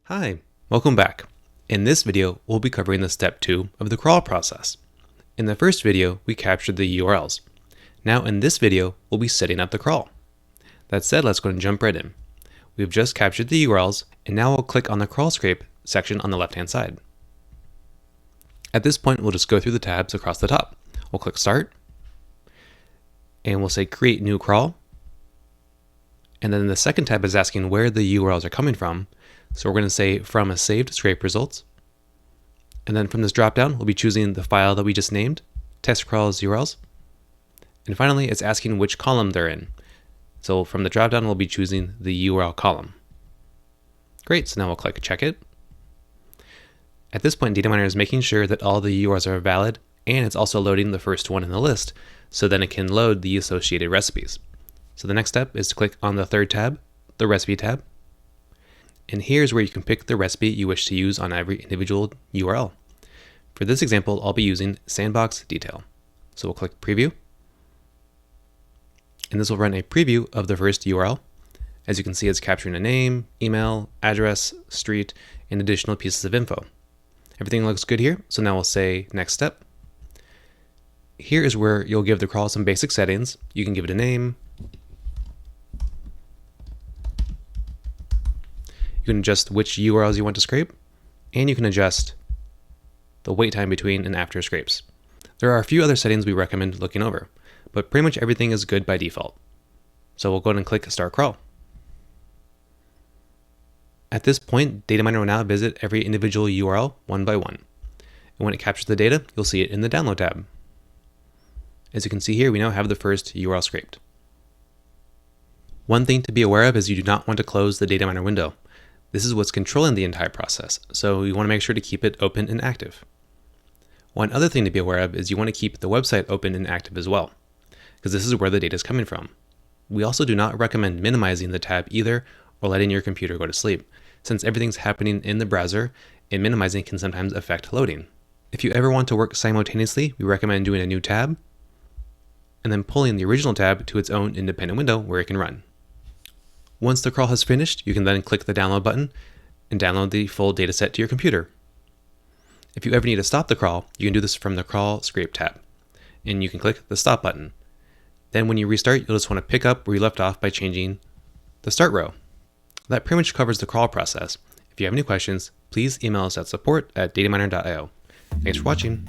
Hi, welcome back. In this video, we'll be covering the step 2 of the crawl process. In the first video, we captured the URLs. Now in this video, we'll be setting up the crawl. That said, let's go and jump right in. We've just captured the URLs, and now we'll click on the crawl scrape section on the left-hand side. At this point, we'll just go through the tabs across the top. We'll click Start, and we'll say Create New Crawl. And then the second tab is asking where the URLs are coming from. So we're going to say from a saved scrape results. And then from this dropdown, we'll be choosing the file that we just named, test crawls URLs. And finally, it's asking which column they're in. So from the dropdown, we'll be choosing the URL column. Great, so now we'll click Check It. At this point, Dataminr is making sure that all the URLs are valid, and it's also loading the first one in the list, so then it can load the associated recipes. So the next step is to click on the third tab, the Recipe tab. And here's where you can pick the recipe you wish to use on every individual URL. For this example, I'll be using Sandbox Detail. So we'll click Preview. And this will run a preview of the first URL. As you can see, it's capturing a name, email, address, street, and additional pieces of info. Everything looks good here, so now we'll say Next Step. Here is where you'll give the crawl some basic settings. You can give it a name. You can adjust which URLs you want to scrape, and you can adjust the wait time between and after scrapes. There are a few other settings we recommend looking over, but pretty much everything is good by default. So we'll go ahead and click Start Crawl. At this point, Dataminr will now visit every individual URL one by one. And when it captures the data, you'll see it in the Download tab. As you can see here, we now have the first URL scraped. One thing to be aware of is you do not want to close the Dataminr window. This is what's controlling the entire process, so you want to make sure to keep it open and active. One other thing to be aware of is you want to keep the website open and active as well, because this is where the data is coming from. We also do not recommend minimizing the tab either or letting your computer go to sleep. Since everything's happening in the browser, and minimizing can sometimes affect loading. If you ever want to work simultaneously, we recommend doing a new tab, and then pulling the original tab to its own independent window where it can run. Once the crawl has finished, you can then click the download button and download the full dataset to your computer. If you ever need to stop the crawl, you can do this from the Crawl Scrape tab, and you can click the Stop button. Then when you restart, you'll just want to pick up where you left off by changing the start row. That pretty much covers the crawl process. If you have any questions, please email us at support@dataminr.io. Thanks for watching.